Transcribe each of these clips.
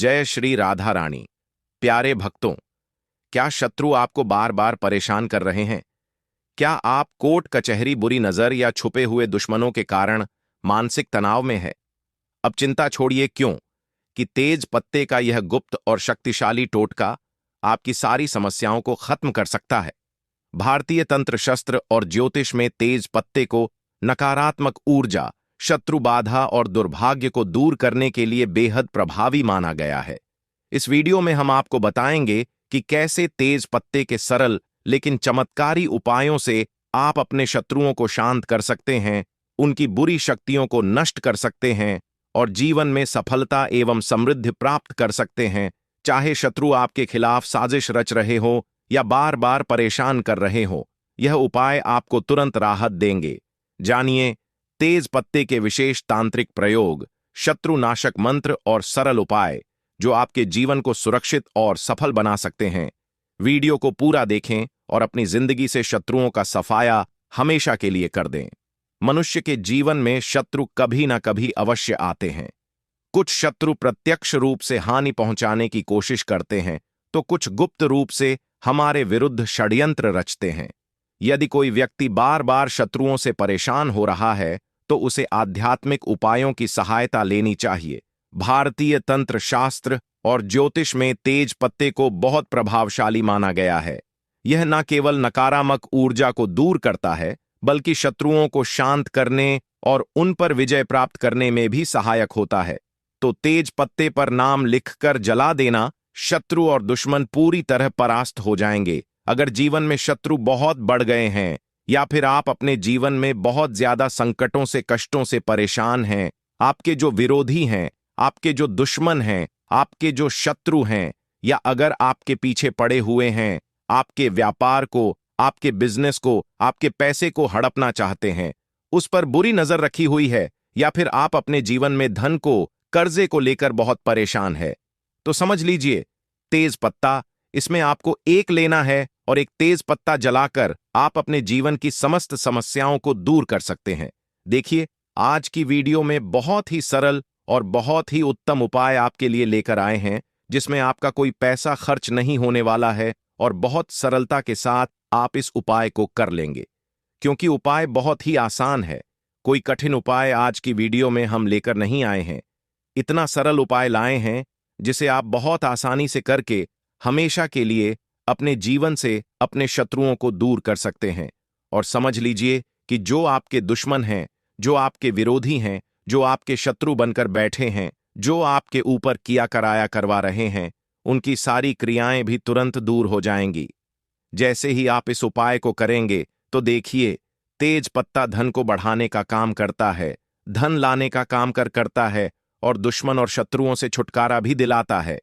जय श्री राधा रानी। प्यारे भक्तों, क्या शत्रु आपको बार बार परेशान कर रहे हैं? क्या आप कोर्ट कचहरी, बुरी नजर या छुपे हुए दुश्मनों के कारण मानसिक तनाव में है? अब चिंता छोड़िए, क्यों कि तेज पत्ते का यह गुप्त और शक्तिशाली टोटका आपकी सारी समस्याओं को खत्म कर सकता है। भारतीय तंत्र शस्त्र और ज्योतिष में तेज पत्ते को नकारात्मक ऊर्जा, शत्रु बाधा और दुर्भाग्य को दूर करने के लिए बेहद प्रभावी माना गया है। इस वीडियो में हम आपको बताएंगे कि कैसे तेज पत्ते के सरल लेकिन चमत्कारी उपायों से आप अपने शत्रुओं को शांत कर सकते हैं, उनकी बुरी शक्तियों को नष्ट कर सकते हैं और जीवन में सफलता एवं समृद्धि प्राप्त कर सकते हैं। चाहे शत्रु आपके खिलाफ साजिश रच रहे हो या बार बार परेशान कर रहे हो, यह उपाय आपको तुरंत राहत देंगे। जानिए तेज पत्ते के विशेष तांत्रिक प्रयोग, शत्रुनाशक मंत्र और सरल उपाय जो आपके जीवन को सुरक्षित और सफल बना सकते हैं। वीडियो को पूरा देखें और अपनी जिंदगी से शत्रुओं का सफाया हमेशा के लिए कर दें। मनुष्य के जीवन में शत्रु कभी ना कभी अवश्य आते हैं। कुछ शत्रु प्रत्यक्ष रूप से हानि पहुंचाने की कोशिश करते हैं, तो कुछ गुप्त रूप से हमारे विरुद्ध षड्यंत्र रचते हैं। यदि कोई व्यक्ति बार बार शत्रुओं से परेशान हो रहा है, तो उसे आध्यात्मिक उपायों की सहायता लेनी चाहिए। भारतीय तंत्र शास्त्र और ज्योतिष में तेज पत्ते को बहुत प्रभावशाली माना गया है। यह न केवल नकारात्मक ऊर्जा को दूर करता है, बल्कि शत्रुओं को शांत करने और उन पर विजय प्राप्त करने में भी सहायक होता है। तो तेज पत्ते पर नाम लिखकर जला देना, शत्रु और दुश्मन पूरी तरह परास्त हो जाएंगे। अगर जीवन में शत्रु बहुत बढ़ गए हैं या फिर आप अपने जीवन में बहुत ज्यादा संकटों से, कष्टों से परेशान हैं, आपके जो विरोधी हैं, आपके जो दुश्मन हैं, आपके जो शत्रु हैं, या अगर आपके पीछे पड़े हुए हैं, आपके व्यापार को, आपके बिजनेस को, आपके पैसे को हड़पना चाहते हैं, उस पर बुरी नजर रखी हुई है, या फिर आप अपने जीवन में धन को, कर्जे को लेकर बहुत परेशान है, तो समझ लीजिए तेज पत्ता, इसमें आपको एक लेना है और एक तेज पत्ता जलाकर आप अपने जीवन की समस्त समस्याओं को दूर कर सकते हैं। देखिए, आज की वीडियो में बहुत ही सरल और बहुत ही उत्तम उपाय आपके लिए लेकर आए हैं, जिसमें आपका कोई पैसा खर्च नहीं होने वाला है और बहुत सरलता के साथ आप इस उपाय को कर लेंगे, क्योंकि उपाय बहुत ही आसान है। कोई कठिन उपाय आज की वीडियो में हम लेकर नहीं आए हैं। इतना सरल उपाय लाए हैं जिसे आप बहुत आसानी से करके हमेशा के लिए अपने जीवन से अपने शत्रुओं को दूर कर सकते हैं। और समझ लीजिए कि जो आपके दुश्मन हैं, जो आपके विरोधी हैं, जो आपके शत्रु बनकर बैठे हैं, जो आपके ऊपर किया कराया करवा रहे हैं, उनकी सारी क्रियाएं भी तुरंत दूर हो जाएंगी। जैसे ही आप इस उपाय को करेंगे, तो देखिए तेज पत्ता धन को बढ़ाने का काम करता है, धन लाने का काम करता है और दुश्मन और शत्रुओं से छुटकारा भी दिलाता है।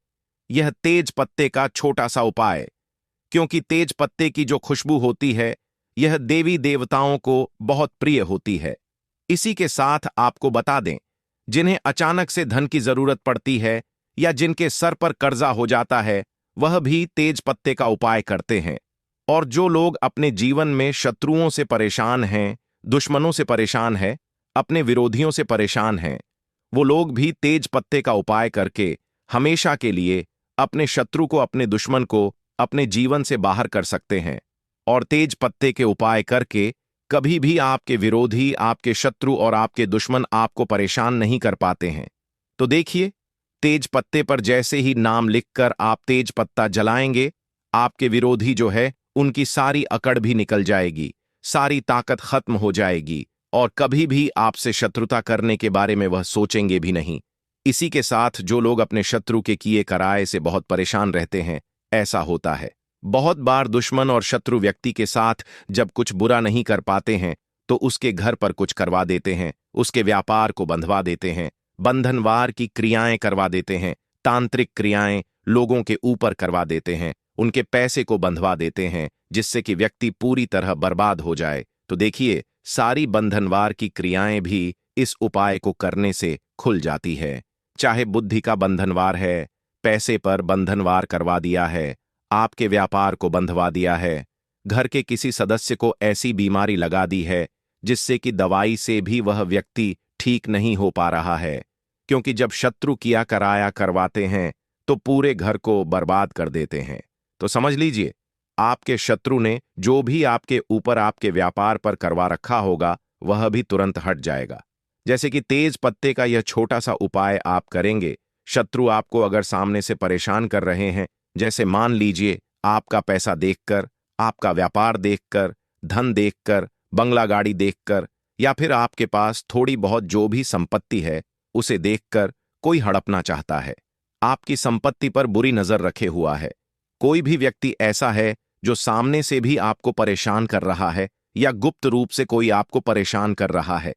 यह तेज पत्ते का छोटा सा उपाय, क्योंकि तेज पत्ते की जो खुशबू होती है, यह देवी देवताओं को बहुत प्रिय होती है। इसी के साथ आपको बता दें, जिन्हें अचानक से धन की जरूरत पड़ती है या जिनके सर पर कर्जा हो जाता है, वह भी तेज पत्ते का उपाय करते हैं। और जो लोग अपने जीवन में शत्रुओं से परेशान हैं, दुश्मनों से परेशान हैं, अपने विरोधियों से परेशान हैं, वो लोग भी तेज पत्ते का उपाय करके हमेशा के लिए अपने शत्रु को, अपने दुश्मन को अपने जीवन से बाहर कर सकते हैं। और तेज पत्ते के उपाय करके कभी भी आपके विरोधी, आपके शत्रु और आपके दुश्मन आपको परेशान नहीं कर पाते हैं। तो देखिए, तेज पत्ते पर जैसे ही नाम लिखकर आप तेज पत्ता जलाएंगे, आपके विरोधी जो है उनकी सारी अकड़ भी निकल जाएगी, सारी ताकत खत्म हो जाएगी और कभी भी आपसे शत्रुता करने के बारे में वह सोचेंगे भी नहीं। इसी के साथ जो लोग अपने शत्रु के किए कराए से बहुत परेशान रहते हैं, ऐसा होता है बहुत बार दुश्मन और शत्रु व्यक्ति के साथ जब कुछ बुरा नहीं कर पाते हैं, तो उसके घर पर कुछ करवा देते हैं, उसके व्यापार को बंधवा देते हैं, बंधनवार की क्रियाएं करवा देते हैं, तांत्रिक क्रियाएं लोगों के ऊपर करवा देते हैं, उनके पैसे को बंधवा देते हैं, जिससे कि व्यक्ति पूरी तरह बर्बाद हो जाए। तो देखिए, सारी बंधनवार की क्रियाएं भी इस उपाय को करने से खुल जाती है। चाहे बुद्धि का बंधनवार है, पैसे पर बंधनवार करवा दिया है, आपके व्यापार को बंधवा दिया है, घर के किसी सदस्य को ऐसी बीमारी लगा दी है जिससे कि दवाई से भी वह व्यक्ति ठीक नहीं हो पा रहा है, क्योंकि जब शत्रु किया कराया करवाते हैं तो पूरे घर को बर्बाद कर देते हैं। तो समझ लीजिए, आपके शत्रु ने जो भी आपके ऊपर आपके व्यापार पर करवा रखा होगा वह भी तुरंत हट जाएगा। जैसे कि तेज पत्ते का यह छोटा सा उपाय आप करेंगे, शत्रु आपको अगर सामने से परेशान कर रहे हैं, जैसे मान लीजिए आपका पैसा देखकर, आपका व्यापार देखकर, धन देखकर, बंगला गाड़ी देखकर, या फिर आपके पास थोड़ी बहुत जो भी संपत्ति है उसे देखकर कोई हड़पना चाहता है, आपकी संपत्ति पर बुरी नजर रखे हुआ है, कोई भी व्यक्ति ऐसा है जो सामने से भी आपको परेशान कर रहा है या गुप्त रूप से कोई आपको परेशान कर रहा है,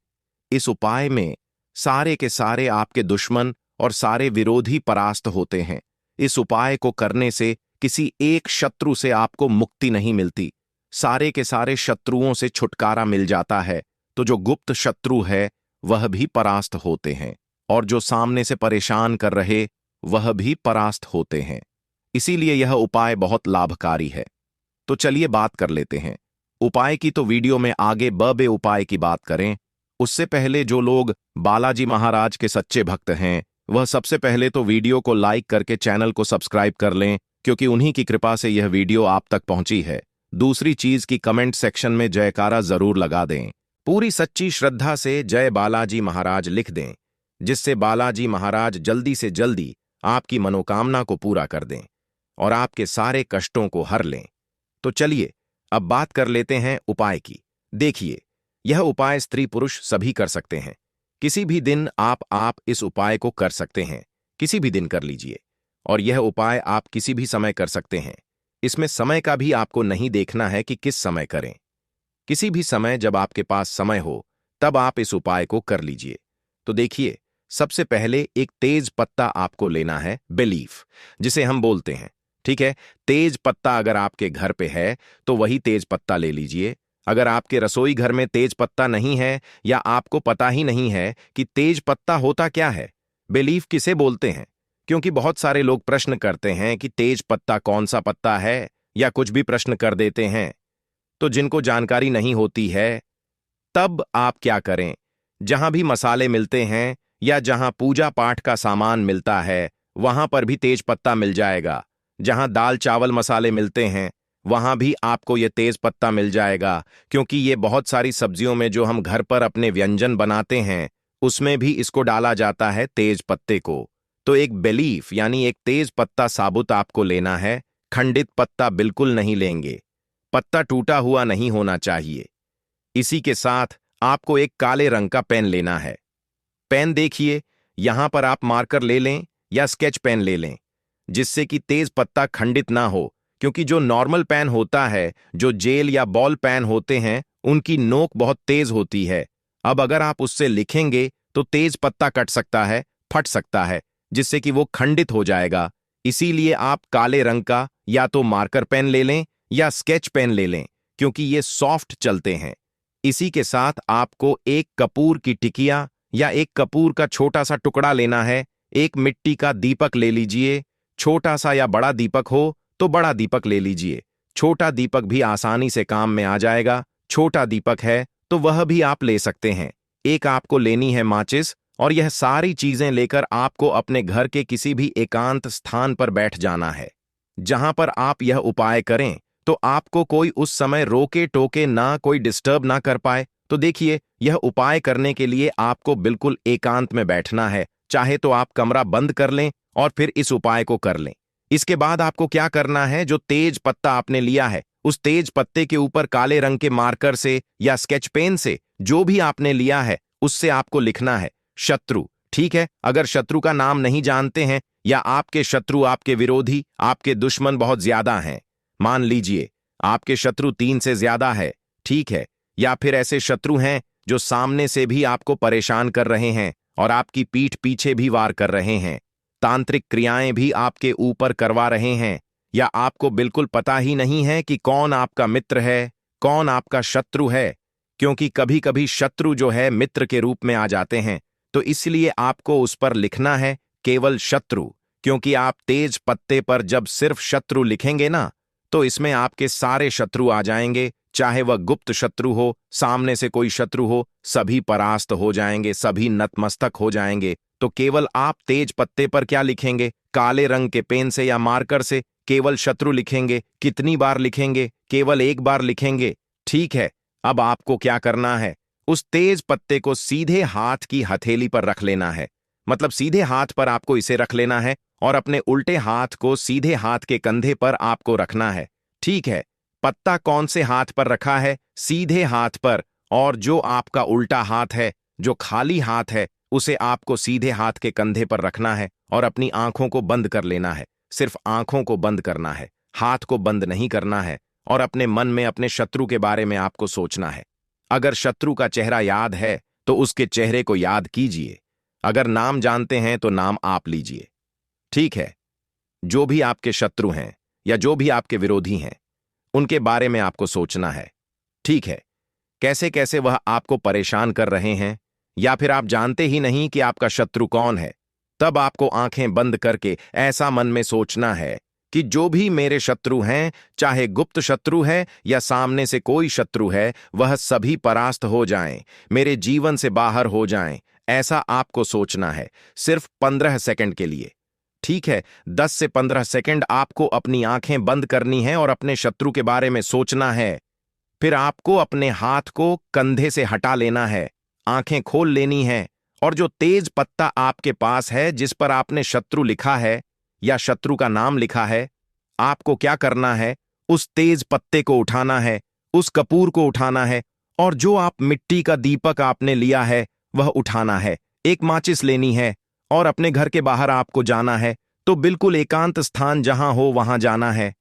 इस उपाय में सारे के सारे आपके दुश्मन और सारे विरोधी परास्त होते हैं। इस उपाय को करने से किसी एक शत्रु से आपको मुक्ति नहीं मिलती, सारे के सारे शत्रुओं से छुटकारा मिल जाता है। तो जो गुप्त शत्रु है वह भी परास्त होते हैं और जो सामने से परेशान कर रहे वह भी परास्त होते हैं। इसीलिए यह उपाय बहुत लाभकारी है। तो चलिए बात कर लेते हैं उपाय की। तो वीडियो में आगे बे उपाय की बात करें उससे पहले जो लोग बालाजी महाराज के सच्चे भक्त हैं वह सबसे पहले तो वीडियो को लाइक करके चैनल को सब्सक्राइब कर लें, क्योंकि उन्हीं की कृपा से यह वीडियो आप तक पहुंची है। दूसरी चीज की कमेंट सेक्शन में जयकारा जरूर लगा दें, पूरी सच्ची श्रद्धा से जय बालाजी महाराज लिख दें, जिससे बालाजी महाराज जल्दी से जल्दी आपकी मनोकामना को पूरा कर दें और आपके सारे कष्टों को हर लें। तो चलिए अब बात कर लेते हैं उपाय की। देखिए, यह उपाय स्त्री पुरुष सभी कर सकते हैं। किसी भी दिन आप इस उपाय को कर सकते हैं, किसी भी दिन कर लीजिए। और यह उपाय आप किसी भी समय कर सकते हैं। इसमें समय का भी आपको नहीं देखना है कि किस समय करें। किसी भी समय जब आपके पास समय हो तब आप इस उपाय को कर लीजिए। तो देखिए, सबसे पहले एक तेज पत्ता आपको लेना है, बेलीफ जिसे हम बोलते हैं। ठीक है, तेज पत्ता अगर आपके घर पे है तो वही तेज पत्ता ले लीजिए। अगर आपके रसोई घर में तेज पत्ता नहीं है या आपको पता ही नहीं है कि तेज पत्ता होता क्या है, बेलीफ किसे बोलते हैं, क्योंकि बहुत सारे लोग प्रश्न करते हैं कि तेज पत्ता कौन सा पत्ता है या कुछ भी प्रश्न कर देते हैं। तो जिनको जानकारी नहीं होती है, तब आप क्या करें, जहां भी मसाले मिलते हैं या जहां पूजा पाठ का सामान मिलता है वहां पर भी तेज पत्ता मिल जाएगा। जहां दाल चावल मसाले मिलते हैं वहां भी आपको ये तेज पत्ता मिल जाएगा, क्योंकि ये बहुत सारी सब्जियों में जो हम घर पर अपने व्यंजन बनाते हैं उसमें भी इसको डाला जाता है, तेज पत्ते को। तो एक बेलीफ यानी एक तेज पत्ता साबुत आपको लेना है, खंडित पत्ता बिल्कुल नहीं लेंगे, पत्ता टूटा हुआ नहीं होना चाहिए। इसी के साथ आपको एक काले रंग का पेन लेना है। पेन देखिए, यहां पर आप मार्कर ले लें या स्केच पेन ले लें, जिससे कि तेज पत्ता खंडित ना हो, क्योंकि जो नॉर्मल पेन होता है, जो जेल या बॉल पेन होते हैं, उनकी नोक बहुत तेज होती है। अब अगर आप उससे लिखेंगे तो तेज पत्ता कट सकता है, फट सकता है, जिससे कि वो खंडित हो जाएगा। इसीलिए आप काले रंग का या तो मार्कर पेन ले लें या स्केच पेन ले लें, क्योंकि ये सॉफ्ट चलते हैं। इसी के साथ आपको एक कपूर की टिकिया या एक कपूर का छोटा सा टुकड़ा लेना है। एक मिट्टी का दीपक ले लीजिए, छोटा सा या बड़ा दीपक हो तो बड़ा दीपक ले लीजिए, छोटा दीपक भी आसानी से काम में आ जाएगा। छोटा दीपक है तो वह भी आप ले सकते हैं। एक आपको लेनी है माचिस, और यह सारी चीजें लेकर आपको अपने घर के किसी भी एकांत स्थान पर बैठ जाना है। जहां पर आप यह उपाय करें तो आपको कोई उस समय रोके टोके ना, कोई डिस्टर्ब ना कर पाए। तो देखिए, यह उपाय करने के लिए आपको बिल्कुल एकांत में बैठना है, चाहे तो आप कमरा बंद कर लें और फिर इस उपाय को कर लें। इसके बाद आपको क्या करना है, जो तेज पत्ता आपने लिया है उस तेज पत्ते के ऊपर काले रंग के मार्कर से या स्केच पेन से, जो भी आपने लिया है उससे आपको लिखना है शत्रु। ठीक है, अगर शत्रु का नाम नहीं जानते हैं या आपके शत्रु, आपके विरोधी, आपके दुश्मन बहुत ज्यादा हैं, मान लीजिए आपके शत्रु 3 से ज्यादा है, ठीक है, या फिर ऐसे शत्रु हैं जो सामने से भी आपको परेशान कर रहे हैं और आपकी पीठ पीछे भी वार कर रहे हैं, तांत्रिक क्रियाएं भी आपके ऊपर करवा रहे हैं, या आपको बिल्कुल पता ही नहीं है कि कौन आपका मित्र है, कौन आपका शत्रु है, क्योंकि कभी कभी शत्रु जो है मित्र के रूप में आ जाते हैं। तो इसलिए आपको उस पर लिखना है केवल शत्रु, क्योंकि आप तेज पत्ते पर जब सिर्फ शत्रु लिखेंगे ना, तो इसमें आपके सारे शत्रु आ जाएंगे, चाहे वह गुप्त शत्रु हो, सामने से कोई शत्रु हो, सभी परास्त हो जाएंगे, सभी नतमस्तक हो जाएंगे। तो केवल आप तेज पत्ते पर क्या लिखेंगे? काले रंग के पेन से या मार्कर से? केवल शत्रु लिखेंगे? कितनी बार लिखेंगे? केवल एक बार लिखेंगे? ठीक है, अब आपको क्या करना है? उस तेज पत्ते को सीधे हाथ की हथेली पर रख लेना है। मतलब सीधे हाथ पर आपको इसे रख लेना है और अपने उल्टे हाथ को सीधे हाथ के कंधे पर आपको रखना है। ठीक है, पत्ता कौन से हाथ पर रखा है? सीधे हाथ पर। और जो आपका उल्टा हाथ है, जो खाली हाथ है, उसे आपको सीधे हाथ के कंधे पर रखना है और अपनी आंखों को बंद कर लेना है। सिर्फ आंखों को बंद करना है, हाथ को बंद नहीं करना है। और अपने मन में अपने शत्रु के बारे में आपको सोचना है। अगर शत्रु का चेहरा याद है तो उसके चेहरे को याद कीजिए। अगर नाम जानते हैं तो नाम आप लीजिए। ठीक है, जो भी आपके शत्रु हैं या जो भी आपके विरोधी हैं, उनके बारे में आपको सोचना है। ठीक है, कैसे कैसे वह आपको परेशान कर रहे हैं, या फिर आप जानते ही नहीं कि आपका शत्रु कौन है। तब आपको आंखें बंद करके ऐसा मन में सोचना है कि जो भी मेरे शत्रु हैं, चाहे गुप्त शत्रु है या सामने से कोई शत्रु है, वह सभी परास्त हो जाएं, मेरे जीवन से बाहर हो जाएं। ऐसा आपको सोचना है, सिर्फ 15 सेकंड के लिए। ठीक है, 10 से 15 सेकंड आपको अपनी आंखें बंद करनी है और अपने शत्रु के बारे में सोचना है। फिर आपको अपने हाथ को कंधे से हटा लेना है, आंखें खोल लेनी है, और जो तेज पत्ता आपके पास है जिस पर आपने शत्रु लिखा है या शत्रु का नाम लिखा है, आपको क्या करना है? उस तेज पत्ते को उठाना है, उस कपूर को उठाना है, और जो आप मिट्टी का दीपक आपने लिया है वह उठाना है। एक माचिस लेनी है और अपने घर के बाहर आपको जाना है। तो बिल्कुल एकांत स्थान जहां हो वहां जाना है,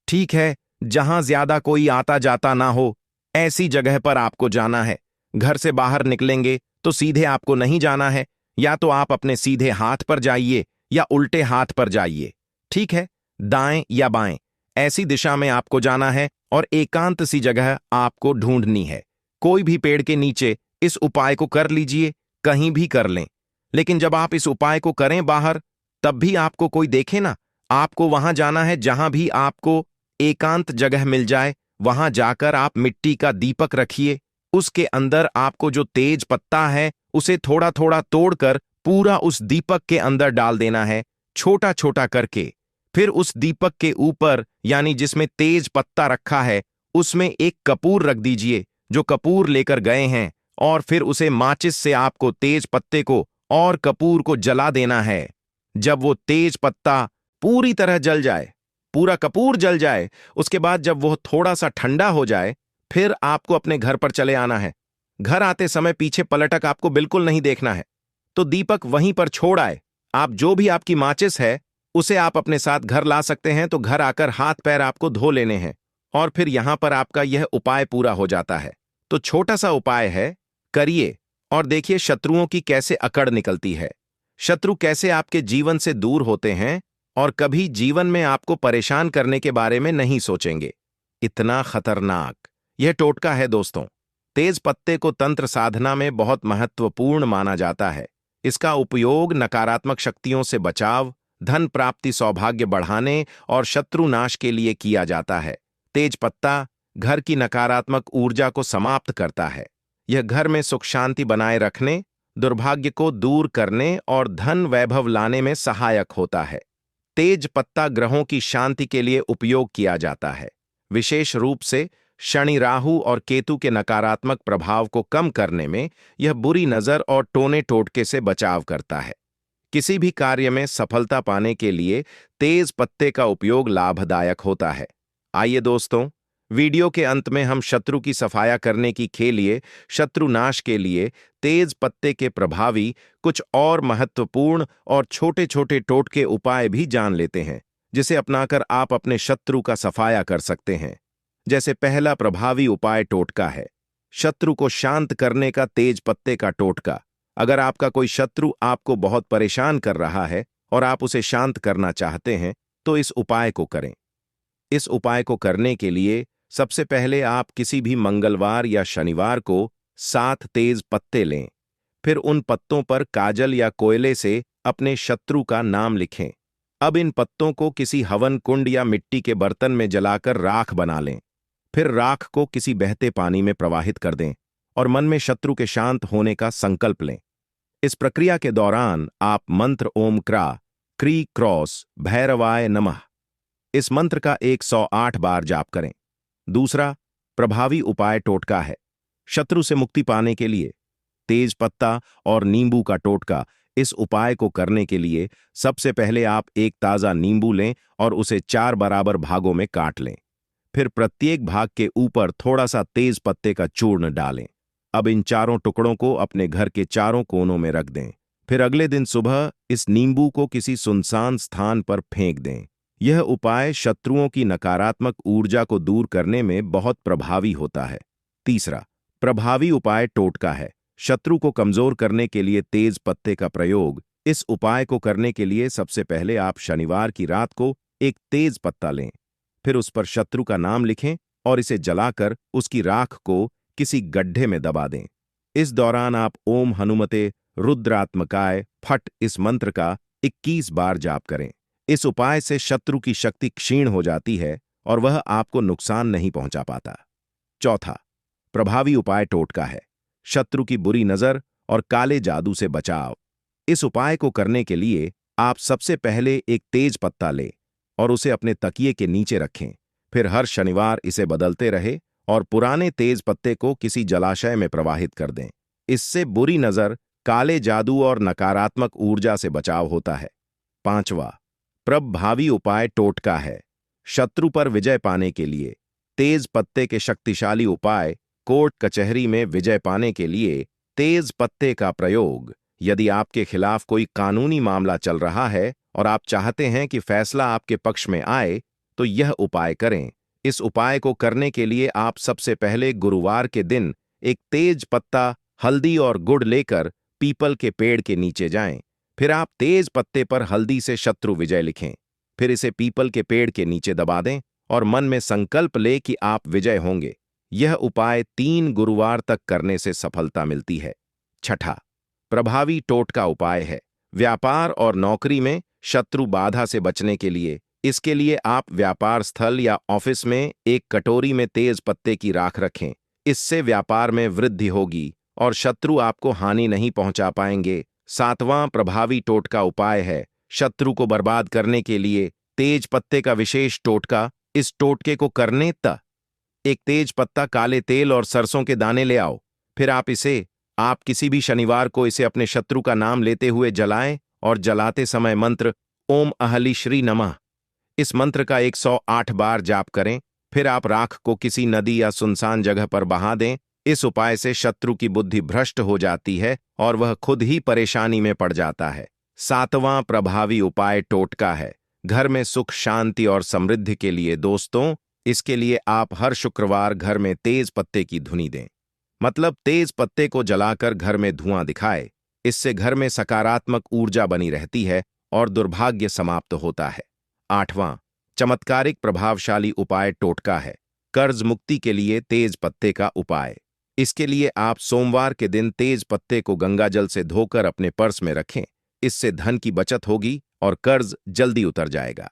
ठीक है, जहां ज्यादा कोई आता जाता ना हो, ऐसी जगह पर आपको जाना है। घर से बाहर निकलेंगे तो सीधे आपको नहीं जाना है, या तो आप अपने सीधे हाथ पर जाइए या उल्टे हाथ पर जाइए। ठीक है, दाएं या बाएं, ऐसी दिशा में आपको जाना है और एकांत सी जगह आपको ढूंढनी है। कोई भी पेड़ के नीचे इस उपाय को कर लीजिए, कहीं भी कर लें। लेकिन जब आप इस उपाय को करें बाहर, तब भी आपको कोई देखे ना, आपको वहां जाना है जहां भी आपको एकांत जगह मिल जाए। वहां जाकर आप मिट्टी का दीपक रखिए, उसके अंदर आपको जो तेज पत्ता है उसे थोड़ा थोड़ा तोड़कर पूरा उस दीपक के अंदर डाल देना है, छोटा छोटा करके। फिर उस दीपक के ऊपर, यानी जिसमें तेज पत्ता रखा है, उसमें एक कपूर रख दीजिए जो कपूर लेकर गए हैं, और फिर उसे माचिस से आपको तेज पत्ते को और कपूर को जला देना है। जब वो तेज पत्ता पूरी तरह जल जाए, पूरा कपूर जल जाए, उसके बाद जब वो थोड़ा सा ठंडा हो जाए, फिर आपको अपने घर पर चले आना है। घर आते समय पीछे पलटक आपको बिल्कुल नहीं देखना है, तो दीपक वहीं पर छोड़ आए। आप जो भी आपकी माचिस है उसे आप अपने साथ घर ला सकते हैं। तो घर आकर हाथ पैर आपको धो लेने हैं, और फिर यहां पर आपका यह उपाय पूरा हो जाता है। तो छोटा सा उपाय है, करिए और देखिए शत्रुओं की कैसे अकड़ निकलती है, शत्रु कैसे आपके जीवन से दूर होते हैं और कभी जीवन में आपको परेशान करने के बारे में नहीं सोचेंगे। इतना खतरनाक यह टोटका है दोस्तों। तेज पत्ते को तंत्र साधना में बहुत महत्वपूर्ण माना जाता है। इसका उपयोग नकारात्मक शक्तियों से बचाव, धन प्राप्ति, सौभाग्य बढ़ाने और शत्रु नाश के लिए किया जाता है। तेज पत्ता घर की नकारात्मक ऊर्जा को समाप्त करता है। यह घर में सुख शांति बनाए रखने, दुर्भाग्य को दूर करने और धन वैभव लाने में सहायक होता है। तेज पत्ता ग्रहों की शांति के लिए उपयोग किया जाता है, विशेष रूप से शनि, राहु और केतु के नकारात्मक प्रभाव को कम करने में। यह बुरी नजर और टोने टोटके से बचाव करता है। किसी भी कार्य में सफलता पाने के लिए तेज पत्ते का उपयोग लाभदायक होता है। आइए दोस्तों, वीडियो के अंत में हम शत्रु की सफाया करने के लिए, शत्रु नाश के लिए तेज पत्ते के प्रभावी कुछ और महत्वपूर्ण और छोटे छोटे टोटके उपाय भी जान लेते हैं, जिसे अपनाकर आप अपने शत्रु का सफाया कर सकते हैं। जैसे पहला प्रभावी उपाय टोटका है, शत्रु को शांत करने का तेज पत्ते का टोटका। अगर आपका कोई शत्रु आपको बहुत परेशान कर रहा है और आप उसे शांत करना चाहते हैं, तो इस उपाय को करें। इस उपाय को करने के लिए सबसे पहले आप किसी भी मंगलवार या शनिवार को 7 तेज पत्ते लें। फिर उन पत्तों पर काजल या कोयले से अपने शत्रु का नाम लिखें। अब इन पत्तों को किसी हवन कुंड या मिट्टी के बर्तन में जलाकर राख बना लें। फिर राख को किसी बहते पानी में प्रवाहित कर दें और मन में शत्रु के शांत होने का संकल्प लें। इस प्रक्रिया के दौरान आप मंत्र ओम क्रा क्री क्रॉस भैरवाय नमः इस मंत्र का 108 बार जाप करें। दूसरा प्रभावी उपाय टोटका है। शत्रु से मुक्ति पाने के लिए तेज पत्ता और नींबू का टोटका। इस उपाय को करने के लिए सबसे पहले आप एक ताजा नींबू लें और उसे 4 बराबर भागों में काट लें। फिर प्रत्येक भाग के ऊपर थोड़ा सा तेज पत्ते का चूर्ण डालें। अब इन चारों टुकड़ों को अपने घर के चारों कोनों में रख दें। फिर अगले दिन सुबह इस नींबू को किसी सुनसान स्थान पर फेंक दें। यह उपाय शत्रुओं की नकारात्मक ऊर्जा को दूर करने में बहुत प्रभावी होता है। तीसरा प्रभावी उपाय टोटका है। शत्रु को कमजोर करने के लिए तेज पत्ते का प्रयोग। इस उपाय को करने के लिए सबसे पहले आप शनिवार की रात को एक तेज पत्ता लें, फिर उस पर शत्रु का नाम लिखें और इसे जलाकर उसकी राख को किसी गड्ढे में दबा दें। इस दौरान आप ओम हनुमते रुद्रात्मकाय फट इस मंत्र का 21 बार जाप करें। इस उपाय से शत्रु की शक्ति क्षीण हो जाती है और वह आपको नुकसान नहीं पहुंचा पाता। चौथा प्रभावी उपाय टोटका है। शत्रु की बुरी नजर और काले जादू से बचाव। इस उपाय को करने के लिए आप सबसे पहले एक तेज पत्ता लें और उसे अपने तकिए के नीचे रखें। फिर हर शनिवार इसे बदलते रहे और पुराने तेज पत्ते को किसी जलाशय में प्रवाहित कर दें। इससे बुरी नजर, काले जादू और नकारात्मक ऊर्जा से बचाव होता है। पांचवा प्रभावी उपाय टोटका है। शत्रु पर विजय पाने के लिए तेज पत्ते के शक्तिशाली उपाय। कोर्ट कचहरी में विजय पाने के लिए तेज पत्ते का प्रयोग। यदि आपके खिलाफ कोई कानूनी मामला चल रहा है और आप चाहते हैं कि फैसला आपके पक्ष में आए, तो यह उपाय करें। इस उपाय को करने के लिए आप सबसे पहले गुरुवार के दिन एक तेज पत्ता, हल्दी और गुड़ लेकर पीपल के पेड़ के नीचे जाएं। फिर आप तेज पत्ते पर हल्दी से शत्रु विजय लिखें। फिर इसे पीपल के पेड़ के नीचे दबा दें और मन में संकल्प ले कि आप विजय होंगे। यह उपाय 3 गुरुवार तक करने से सफलता मिलती है। छठा प्रभावी टोटका उपाय है। व्यापार और नौकरी में शत्रु बाधा से बचने के लिए इसके लिए आप व्यापार स्थल या ऑफिस में एक कटोरी में तेज पत्ते की राख रखें। इससे व्यापार में वृद्धि होगी और शत्रु आपको हानि नहीं पहुंचा पाएंगे। सातवां प्रभावी टोटका उपाय है। शत्रु को बर्बाद करने के लिए तेज पत्ते का विशेष टोटका। इस टोटके को करने तक एक तेज पत्ता, काले तेल और सरसों के दाने ले आओ। फिर आप किसी भी शनिवार को इसे अपने शत्रु का नाम लेते हुए जलाएं और जलाते समय मंत्र ओम अहली श्री नमः इस मंत्र का 108 बार जाप करें। फिर आप राख को किसी नदी या सुनसान जगह पर बहा दें। इस उपाय से शत्रु की बुद्धि भ्रष्ट हो जाती है और वह खुद ही परेशानी में पड़ जाता है। सातवां प्रभावी उपाय टोटका है। घर में सुख, शांति और समृद्धि के लिए दोस्तों, इसके लिए आप हर शुक्रवार घर में तेज पत्ते की धुनी दें। मतलब तेज पत्ते को जलाकर घर में धुआं दिखाए। इससे घर में सकारात्मक ऊर्जा बनी रहती है और दुर्भाग्य समाप्त होता है। आठवां चमत्कारिक प्रभावशाली उपाय टोटका है। कर्ज मुक्ति के लिए तेज पत्ते का उपाय। इसके लिए आप सोमवार के दिन तेज पत्ते को गंगाजल से धोकर अपने पर्स में रखें। इससे धन की बचत होगी और कर्ज जल्दी उतर जाएगा।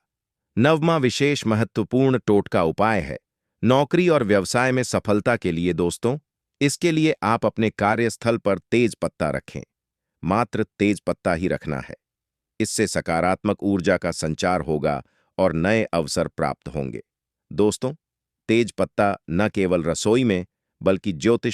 नववां विशेष महत्वपूर्ण टोटका उपाय है। नौकरी और व्यवसाय में सफलता के लिए दोस्तों, इसके लिए आप अपने कार्यस्थल पर तेज पत्ता रखें। मात्र तेज पत्ता ही रखना है। इससे सकारात्मक ऊर्जा का संचार होगा और नए अवसर प्राप्त होंगे। दोस्तों, तेज पत्ता न केवल रसोई में बल्कि ज्योतिष